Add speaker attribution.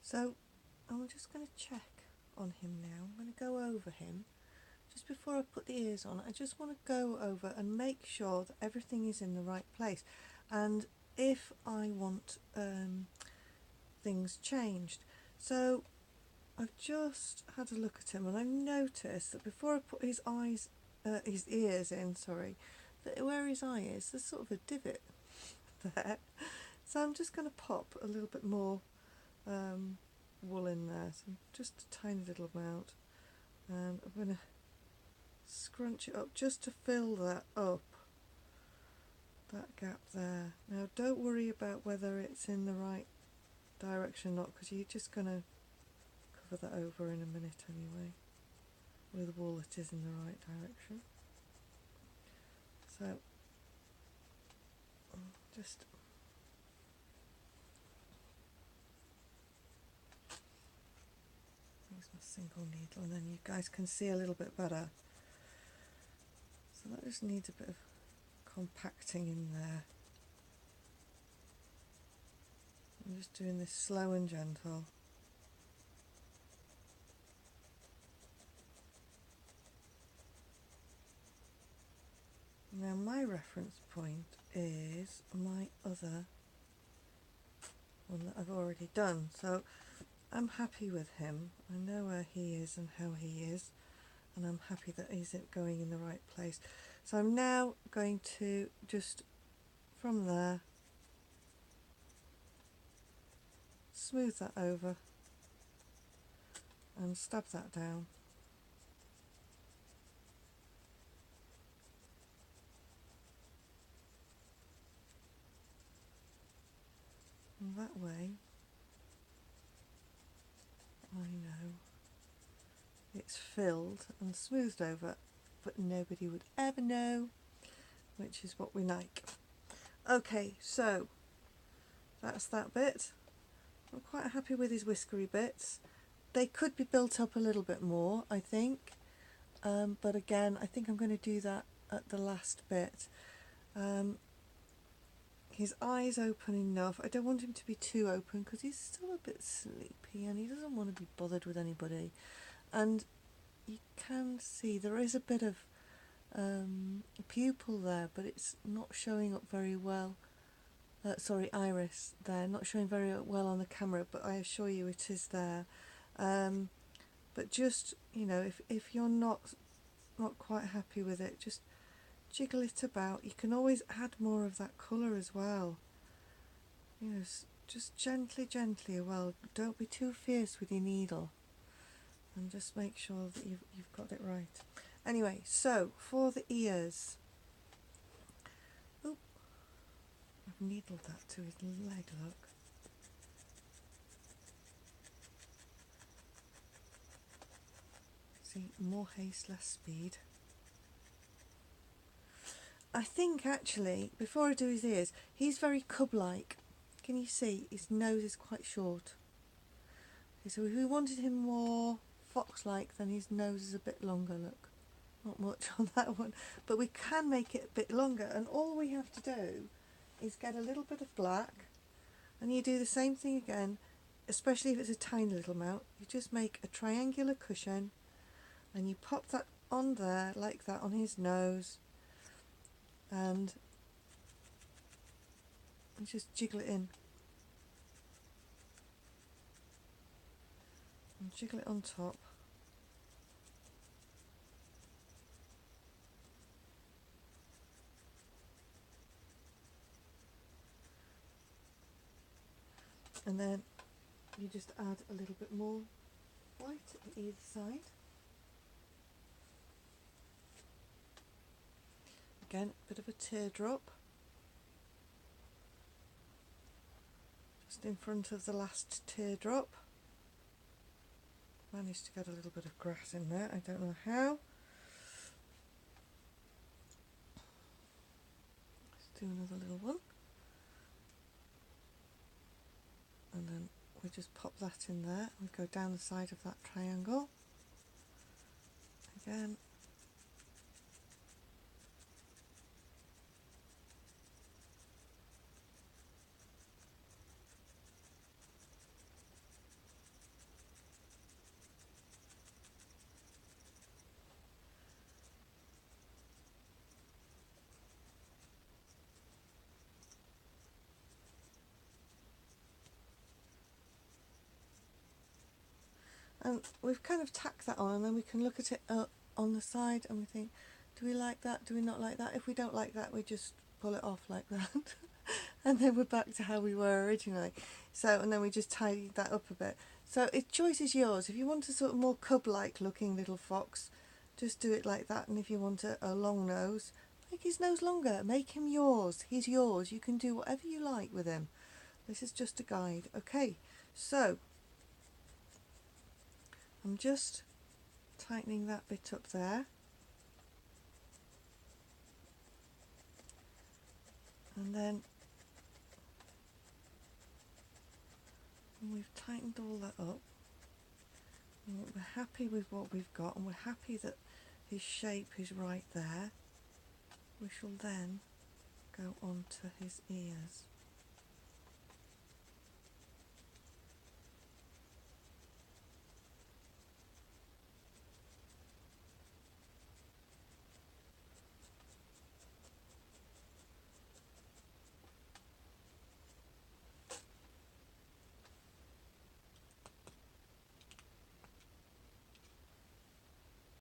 Speaker 1: So I'm just going to check on him now. I'm going to go over him. Just before I put the ears on, I just want to go over and make sure that everything is in the right place. And if I want things changed. So I've just had a look at him and I've noticed that before I put his ears in, that where his eye is, there's sort of a divot there. So I'm just going to pop a little bit more wool in there, so just a tiny little amount, and I'm going to scrunch it up just to fill that up, that gap there. Now don't worry about whether it's in the right direction or not, because you're just going to cover that over in a minute anyway with wool that is in the right direction. So just use my single needle, and then you guys can see a little bit better. So that just needs a bit of compacting in there. I'm just doing this slow and gentle. Now my reference point is my other one that I've already done, so I'm happy with him. I know where he is and how he is, and I'm happy that he's going in the right place. So I'm now going to just from there smooth that over and stab that down. And that way I know it's filled and smoothed over, but nobody would ever know, which is what we like. Okay, so that's that bit. I'm quite happy with his whiskery bits. They could be built up a little bit more, I think, but again, I think I'm going to do that at the last bit. His eyes open enough. I don't want him to be too open because he's still a bit sleepy and he doesn't want to be bothered with anybody. And you can see there is a bit of pupil there, but it's not showing up very well. Iris there, not showing very well on the camera, but I assure you it is there. But just, if you're not quite happy with it, just jiggle it about. You can always add more of that colour as well. Just gently, well, don't be too fierce with your needle, and just make sure that you've got it right. Anyway, so for the ears, I've needled that to his leg, look. See, more haste, less speed. I think actually, before I do his ears, he's very cub-like. Can you see? His nose is quite short. Okay, so if we wanted him more fox-like, then his nose is a bit longer, look. Not much on that one, but we can make it a bit longer, and all we have to do is get a little bit of black, and you do the same thing again, especially if it's a tiny little amount. You just make a triangular cushion and you pop that on there like that on his nose, and you just jiggle it in and jiggle it on top. And then you just add a little bit more white on either side. Again, a bit of a teardrop just in front of the last teardrop. Managed to get a little bit of grass in there, I don't know how. Let's do another little one. And then we just pop that in there. We go down the side of that triangle. Again. And we've kind of tacked that on, and then we can look at it on the side and we think, do we like that, do we not like that? If we don't like that, we just pull it off like that. And then we're back to how we were originally. So, and then we just tidy that up a bit. So choice is yours. If you want a sort of more cub-like looking little fox, just do it like that. And if you want a long nose, make his nose longer. Make him yours. He's yours. You can do whatever you like with him. This is just a guide. Okay, so I'm just tightening that bit up there. And then we've tightened all that up. And we're happy with what we've got, and we're happy that his shape is right there. We shall then go on to his ears.